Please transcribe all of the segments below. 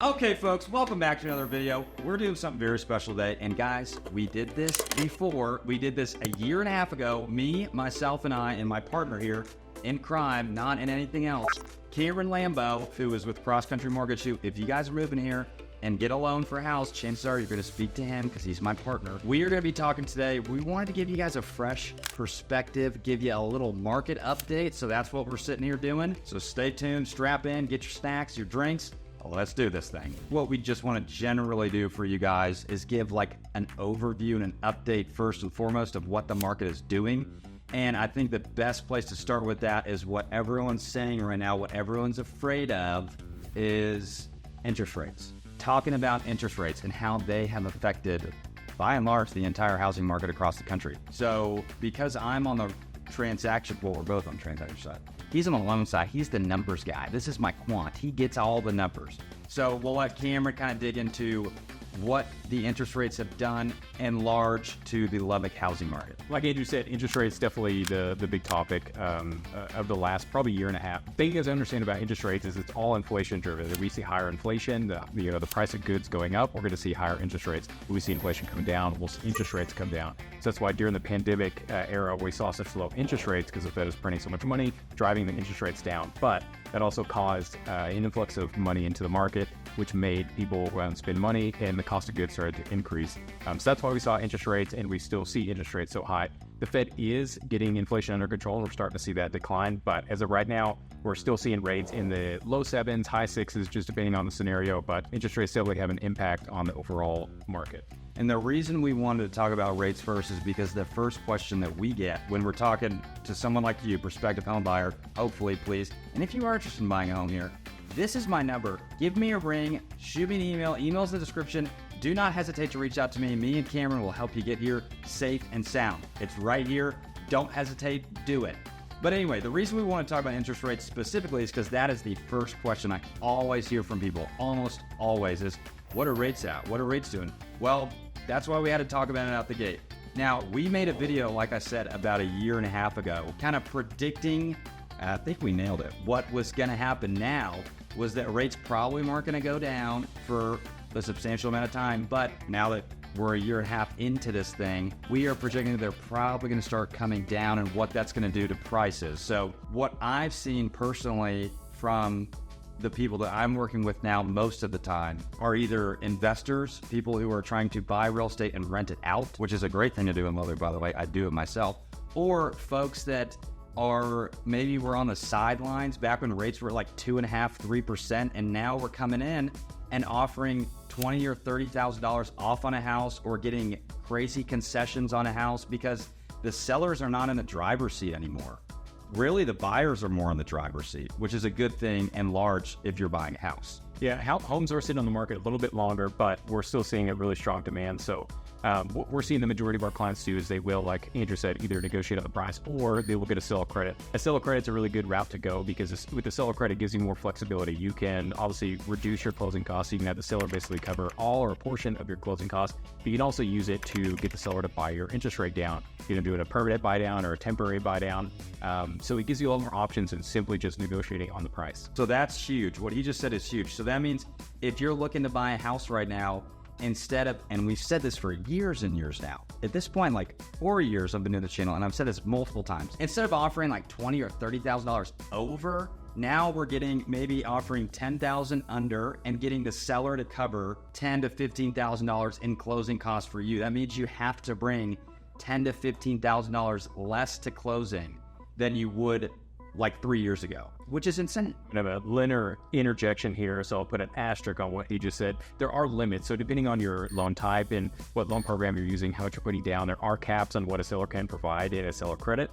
Okay, folks, welcome back to another video. We're doing something very special today, and guys, we did this before. We did this a year and a half ago. Me, myself, and I, and my partner here in crime, not in anything else, Cameron Lambeau, who is with Cross Country Mortgage. Who, if you guys are moving here and get a loan for a house, chances are you're going to speak to him because he's my partner. We are going to be talking today. We wanted to give you guys a fresh perspective, give you a little market update. So that's what we're sitting here doing. So stay tuned, strap in, get your snacks, your drinks. Let's do this thing. What we just want to generally do for you guys is give like an overview and an update first and foremost of what the market is doing. And I think the best place to start with that is what everyone's saying right now, what everyone's afraid of is interest rates. Talking about interest rates and how they have affected, by and large, the entire housing market across the country. So because I'm on the transaction, well, we're both on the transaction side. He's on the loan side. He's the numbers guy. This is my quant. He gets all the numbers. So we'll let Cameron kind of dig into what the interest rates have done in large to the Lubbock housing market. Like Andrew said, interest rates definitely the big topic of the last probably year and a half. The thing you guys understand about interest rates is it's all inflation driven. We see higher inflation, the price of goods going up, we're going to see higher interest rates. When we see inflation come down, we'll see interest rates come down. So that's why during the pandemic era, we saw such low interest rates because the Fed is printing so much money, driving the interest rates down. But that also caused an influx of money into the market, which made people spend money, and the cost of goods started to increase. So that's why we saw interest rates, and we still see interest rates so high. The Fed is getting inflation under control, and we're starting to see that decline. But as of right now, we're still seeing rates in the low 7s, high 6s, just depending on the scenario. But interest rates definitely have an impact on the overall market. And the reason we wanted to talk about rates first is because the first question that we get when we're talking to someone like you, prospective home buyer, hopefully, please, and if you are interested in buying a home here, this is my number. Give me a ring, shoot me an email, email's in the description. Do not hesitate to reach out to me. Me and Cameron will help you get here safe and sound. It's right here. Don't hesitate, do it. But anyway, the reason we want to talk about interest rates specifically is because that is the first question I always hear from people, almost always, is what are rates at? What are rates doing? Well, that's why we had to talk about it out the gate. Now, we made a video, like I said, about a year and a half ago, kind of predicting, I think we nailed it. What was going to happen now was that rates probably weren't going to go down for a substantial amount of time. But now that we're a year and a half into this thing, we are projecting that they're probably going to start coming down and what that's going to do to prices. So what I've seen personally from the people that I'm working with now most of the time are either investors, people who are trying to buy real estate and rent it out, which is a great thing to do in Lubbock, by the way. I do it myself. Or folks that are maybe we're on the sidelines back when rates were like 2.5%, 3%, and now we're coming in and offering $20,000 or $30,000 off on a house or getting crazy concessions on a house because the sellers are not in the driver's seat anymore. Really, the buyers are more in the driver's seat, which is a good thing and large if you're buying a house. Yeah, homes are sitting on the market a little bit longer, but we're still seeing a really strong demand. So what we're seeing the majority of our clients do is they will, like Andrew said, either negotiate on the price or they will get a seller credit. A seller credit is a really good route to go because with the seller credit, it gives you more flexibility. You can obviously reduce your closing costs. So you can have the seller basically cover all or a portion of your closing costs. But you can also use it to get the seller to buy your interest rate down. You can do it a permanent buy down or a temporary buy down. So it gives you a lot more options than simply just negotiating on the price. So that's huge. What he just said is huge. So that means if you're looking to buy a house right now, instead of, and we've said this for years and years now, at this point, like 4 years I've been doing the channel, and I've said this multiple times, instead of offering like $20,000 or $30,000 over, now we're getting maybe offering $10,000 under and getting the seller to cover $10,000 to $15,000 in closing costs for you. That means you have to bring $10,000 to $15,000 less to closing than you would like 3 years ago, which is insane. I have a linear interjection here, so I'll put an asterisk on what he just said. There are limits, so depending on your loan type and what loan program you're using, how much you're putting down, there are caps on what a seller can provide in a seller credit.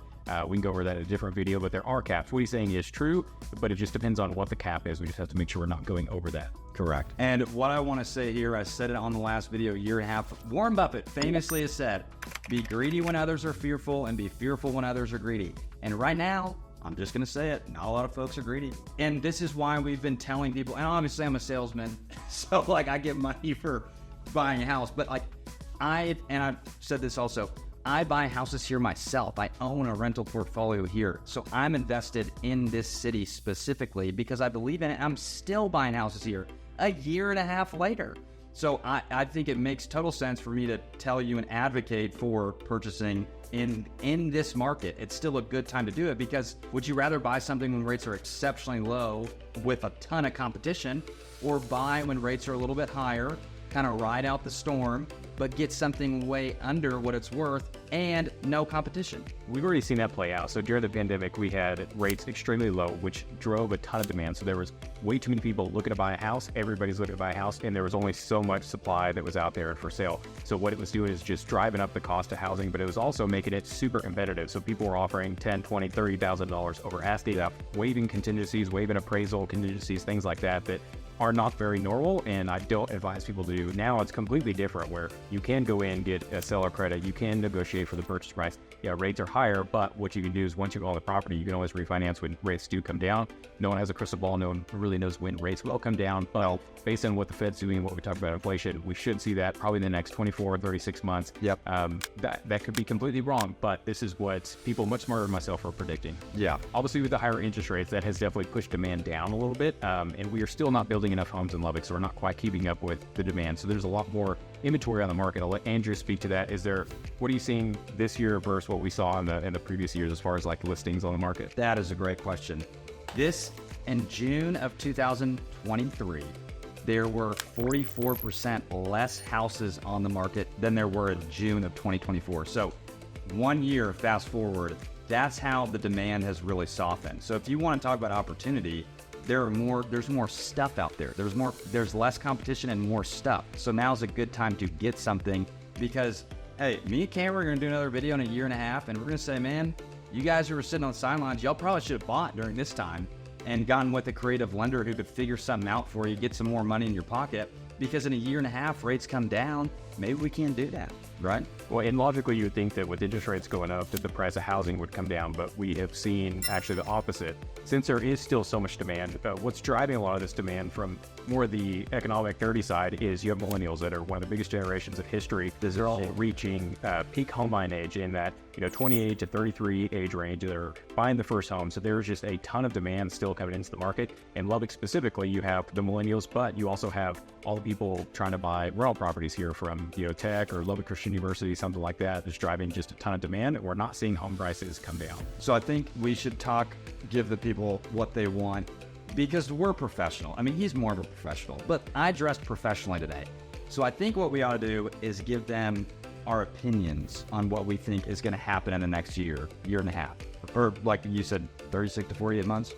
We can go over that in a different video, but there are caps. What he's saying is true, but it just depends on what the cap is. We just have to make sure we're not going over that. Correct. And what I want to say here, I said it on the last video a year and a half. Warren Buffett famously has said, be greedy when others are fearful and be fearful when others are greedy. And right now, I'm just going to say it, not a lot of folks are greedy. And this is why we've been telling people, and obviously I'm a salesman, so like I get money for buying a house, but like I've said this also, I buy houses here myself. I own a rental portfolio here. So I'm invested in this city specifically because I believe in it. I'm still buying houses here. a year and a half later. So I think it makes total sense for me to tell you and advocate for purchasing in this market. It's still a good time to do it, because would you rather buy something when rates are exceptionally low with a ton of competition, or buy when rates are a little bit higher, kind of ride out the storm, but get something way under what it's worth and no competition? We've already seen that play out. So during the pandemic, we had rates extremely low, which drove a ton of demand. So there was way too many people looking to buy a house. Everybody's looking to buy a house, and there was only so much supply that was out there for sale. So what it was doing is just driving up the cost of housing, but it was also making it super competitive. So people were offering $10,000, $20,000, $30,000 over asking, waiving contingencies, waiving appraisal contingencies, things like that are not very normal, and I don't advise people to do. Now it's completely different, where you can go in, get a seller credit, you can negotiate for the purchase price. Yeah, rates are higher, but what you can do is once you own the property, you can always refinance when rates do come down. No one has a crystal ball. No one really knows when rates will come down. But based on what the Fed's doing, what we talked about inflation, we should see that probably in the next 24, 36 months. Yep. That could be completely wrong, but this is what people much smarter than myself are predicting. Yeah. Obviously, with the higher interest rates, that has definitely pushed demand down a little bit, and we are still not building enough homes in Lubbock, so we're not quite keeping up with the demand. So there's a lot more inventory on the market. I'll let Andrew speak to that. What are you seeing this year versus what we saw in the previous years as far as like listings on the market? That is a great question. In June of 2023, there were 44% less houses on the market than there were in June of 2024. So 1 year fast forward, that's how the demand has really softened. So if you want to talk about opportunity, there's more stuff out there. There's less competition and more stuff. So now's a good time to get something, because hey, me and Cam are going to do another video in a year and a half, and we're going to say, man, you guys who were sitting on the sidelines, y'all probably should have bought during this time and gotten with a creative lender who could figure something out for you, get some more money in your pocket, because in a year and a half, rates come down. Maybe we can't do that, right? Well, and logically, you would think that with interest rates going up, that the price of housing would come down, but we have seen actually the opposite. Since there is still so much demand, what's driving a lot of this demand from more the economic dirty side is you have millennials that are one of the biggest generations of history. They're all reaching peak home buying age in that 28 to 33 age range. They're buying the first home, so there's just a ton of demand still coming into the market. In Lubbock specifically, you have the millennials, but you also have all the people trying to buy rental properties here from Tech or Lubbock Christian University, something like that, is driving just a ton of demand. We're not seeing home prices come down. So I think we should give the people what they want, because we're professional. I mean, he's more of a professional, but I dressed professionally today. So I think what we ought to do is give them our opinions on what we think is going to happen in the next year and a half, or like you said, 36 to 48 months.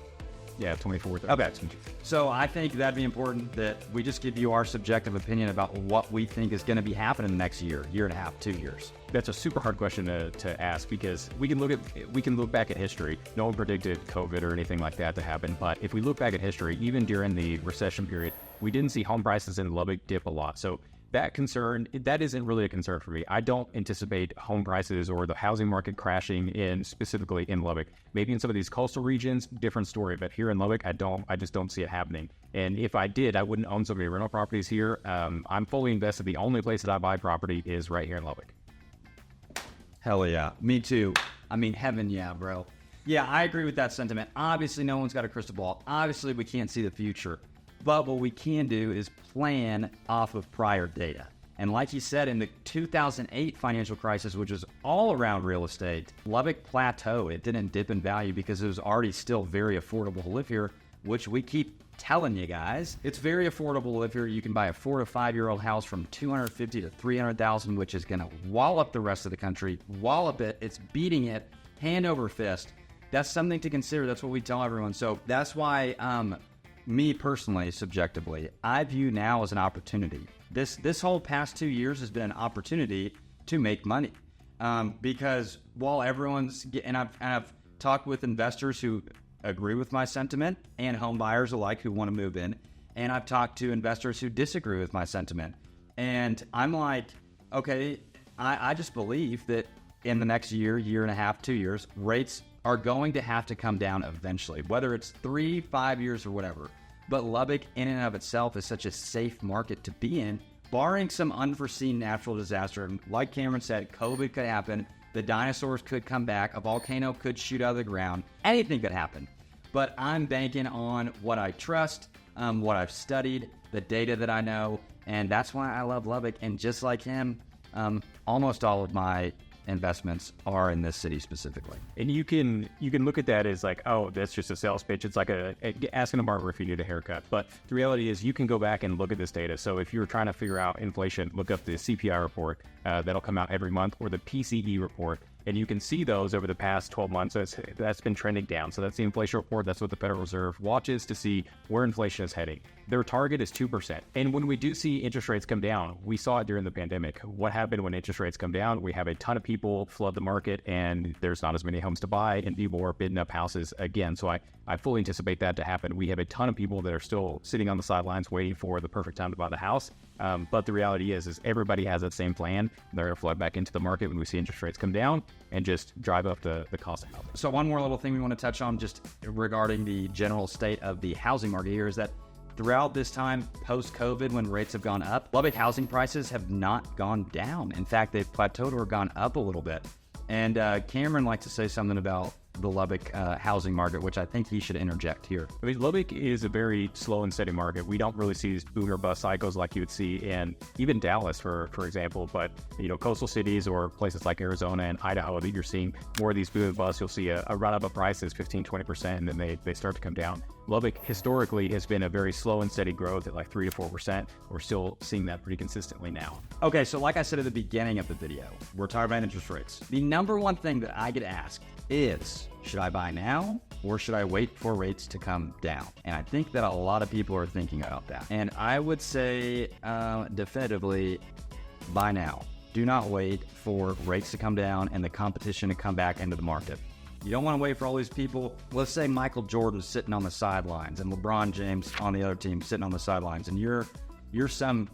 Yeah, 24. Okay. So I think that'd be important that we just give you our subjective opinion about what we think is going to be happening in the next year and a half, 2 years. That's a super hard question to ask, because we can look back at history. No one predicted COVID or anything like that to happen, but if we look back at history, even during the recession period, we didn't see home prices in Lubbock dip a lot. So that isn't really a concern for me. I don't anticipate home prices or the housing market crashing specifically in Lubbock. Maybe in some of these coastal regions, different story, but here in Lubbock, I just don't see it happening. And if I did, I wouldn't own so many rental properties here. I'm fully invested. The only place that I buy property is right here in Lubbock. Hell yeah. Me too. I mean, heaven yeah, bro. Yeah, I agree with that sentiment. Obviously, no one's got a crystal ball. Obviously, we can't see the future. But what we can do is plan off of prior data. And like you said, in the 2008 financial crisis, which was all around real estate, Lubbock plateaued. It didn't dip in value because it was already still very affordable to live here, which we keep telling you guys. It's very affordable to live here. You can buy a 4 to 5 year old house from $250,000 to $300,000, which is going to wallop the rest of the country. Wallop it. It's beating it hand over fist. That's something to consider. That's what we tell everyone. So that's why me personally, subjectively, I view now as an opportunity. This whole past 2 years has been an opportunity to make money, because while I've talked with investors who agree with my sentiment and home buyers alike who want to move in, and I've talked to investors who disagree with my sentiment, and I'm like, okay, I just believe that in the next year and a half, 2 years, rates are going to have to come down eventually, whether it's 3, 5 years or whatever. But Lubbock in and of itself is such a safe market to be in, barring some unforeseen natural disaster. And like Cameron said, COVID could happen, the dinosaurs could come back, a volcano could shoot out of the ground, anything could happen. But I'm banking on what I trust, what I've studied, the data that I know, and that's why I love Lubbock. And just like him, almost all of my investments are in this city specifically. And you can look at that as like, oh, that's just a sales pitch. It's like asking a barber if you need a haircut. But the reality is you can go back and look at this data. So if you're trying to figure out inflation, look up the CPI report that'll come out every month, or the PCE report. And you can see those over the past 12 months. That's been trending down. So that's the inflation report. That's what the Federal Reserve watches to see where inflation is heading. Their target is 2%. And when we do see interest rates come down, we saw it during the pandemic. What happened when interest rates come down? We have a ton of people flood the market, and there's not as many homes to buy, and people are bidding up houses again. So I fully anticipate that to happen. We have a ton of people that are still sitting on the sidelines waiting for the perfect time to buy the house. But the reality is everybody has that same plan. They're going to flood back into the market when we see interest rates come down and just drive up the cost of housing. So one more little thing we want to touch on just regarding the general state of the housing market here is that throughout this time post-COVID, when rates have gone up, Lubbock housing prices have not gone down. In fact, they've plateaued or gone up a little bit. And Cameron likes to say something about the Lubbock housing market, which I think he should interject here. I mean, Lubbock is a very slow and steady market. We don't really see these boom or bust cycles like you would see in even Dallas, for example. But, coastal cities or places like Arizona and Idaho, that you're seeing more of these boom and bust. You'll see a run up of prices 15, 20%, and then they start to come down. Lubbock historically has been a very slow and steady growth at like 3 to 4%. We're still seeing that pretty consistently now. Okay, so like I said at the beginning of the video, we're talking about interest rates. The number one thing that I get asked is, should I buy now or should I wait for rates to come down? And I think that a lot of people are thinking about that. And I would say definitively, buy now. Do not wait for rates to come down and the competition to come back into the market. You don't want to wait for all these people. Let's say Michael Jordan's sitting on the sidelines and LeBron James on the other team sitting on the sidelines, and you're some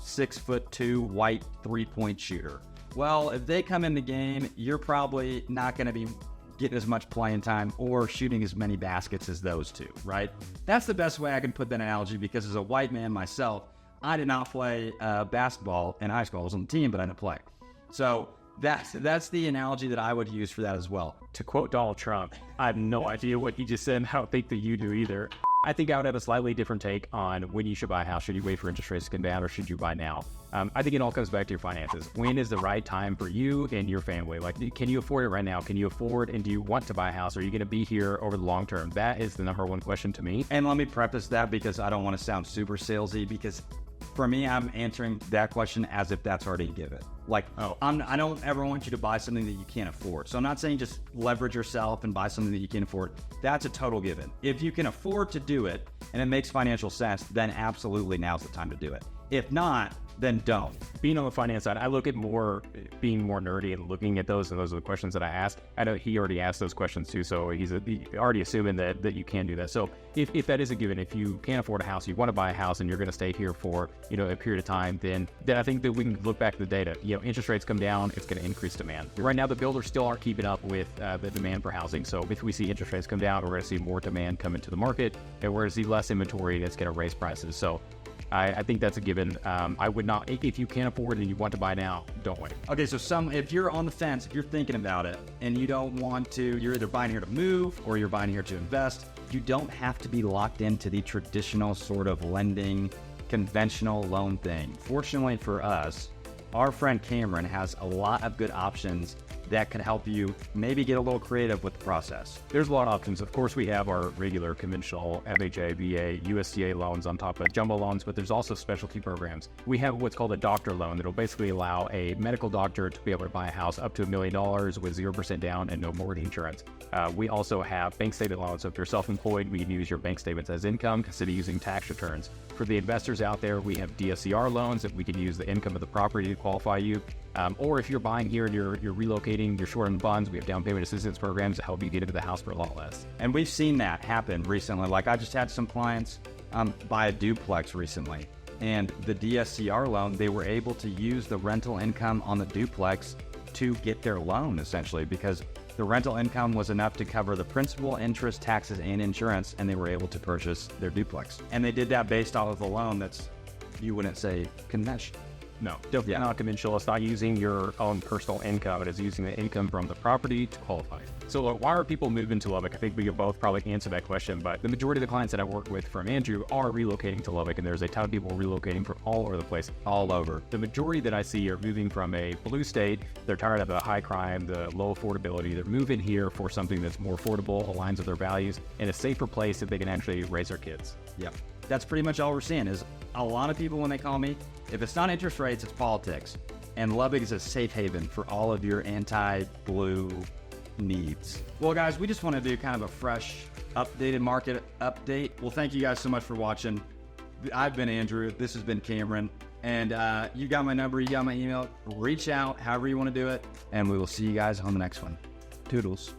6'2" white 3-point shooter. Well, if they come in the game, you're probably not going to be getting as much playing time or shooting as many baskets as those two, right? That's the best way I can put that analogy, because as a white man myself, I did not play basketball in high school. I was on the team, but I didn't play. So that's the analogy that I would use for that as well. To quote Donald Trump, I have no idea what he just said, and I don't think that you do either. I think I would have a slightly different take on when you should buy a house. Should you wait for interest rates to come down, or should you buy now? I think it all comes back to your finances. When is the right time for you and your family? Like, can you afford it right now? Can you afford, and do you want to buy a house? Are you going to be here over the long term? That is the number one question to me. And let me preface that, because I don't want to sound super salesy, because for me, I'm answering that question as if that's already a given. Like, I don't ever want you to buy something that you can't afford. So I'm not saying just leverage yourself and buy something that you can't afford. That's a total given. If you can afford to do it and it makes financial sense, then absolutely now's the time to do it. If not, then don't. Being on the finance side, I look at being more nerdy and looking at those, and those are the questions that I ask. I know he already asked those questions too, so he's already assuming that you can do that. So if that is a given, if you can't afford a house, you want to buy a house, and you're going to stay here for a period of time, then I think that we can look back at the data. Interest rates come down, it's going to increase demand. Right now, the builders still aren't keeping up with the demand for housing. So if we see interest rates come down, we're going to see more demand come into the market, and we're going to see less inventory that's going to raise prices. So I think that's a given. I would not, if you can't afford it and you want to buy now, don't wait. Okay, so if you're on the fence, if you're thinking about it and you don't want to, you're either buying here to move or you're buying here to invest, you don't have to be locked into the traditional sort of lending, conventional loan thing. Fortunately for us, our friend Cameron has a lot of good options that could help you maybe get a little creative with the process. There's a lot of options. Of course, we have our regular conventional FHA, VA, USDA loans on top of jumbo loans, but there's also specialty programs. We have what's called a doctor loan that'll basically allow a medical doctor to be able to buy a house up to $1 million with 0% down and no mortgage insurance. We also have bank statement loans. So if you're self-employed, we can use your bank statements as income instead of using tax returns. For the investors out there, we have DSCR loans that we can use the income of the property to qualify you. Or if you're buying here and you're relocating, you're short on funds, we have down payment assistance programs to help you get into the house for a lot less. And we've seen that happen recently. Like, I just had some clients buy a duplex recently, and the DSCR loan, they were able to use the rental income on the duplex to get their loan, essentially, because the rental income was enough to cover the principal, interest, taxes, and insurance, and they were able to purchase their duplex. And they did that based off of the loan that's, you wouldn't say conventional. No, definitely not conventional. It's not using your own personal income. It is using the income from the property to qualify. So why are people moving to Lubbock? I think we could both probably answer that question, but the majority of the clients that I work with from Andrew are relocating to Lubbock, and there's a ton of people relocating from all over the place. All over. The majority that I see are moving from a blue state. They're tired of the high crime, the low affordability. They're moving here for something that's more affordable, aligns with their values, and a safer place that they can actually raise their kids. Yep. That's pretty much all we're seeing is a lot of people when they call me, if it's not interest rates, it's politics. And Lubbock is a safe haven for all of your anti-blue needs. Well, guys, we just want to do kind of a fresh, updated market update. Well, thank you guys so much for watching. I've been Andrew. This has been Cameron. And you got my number. You got my email. Reach out however you want to do it. And we will see you guys on the next one. Toodles.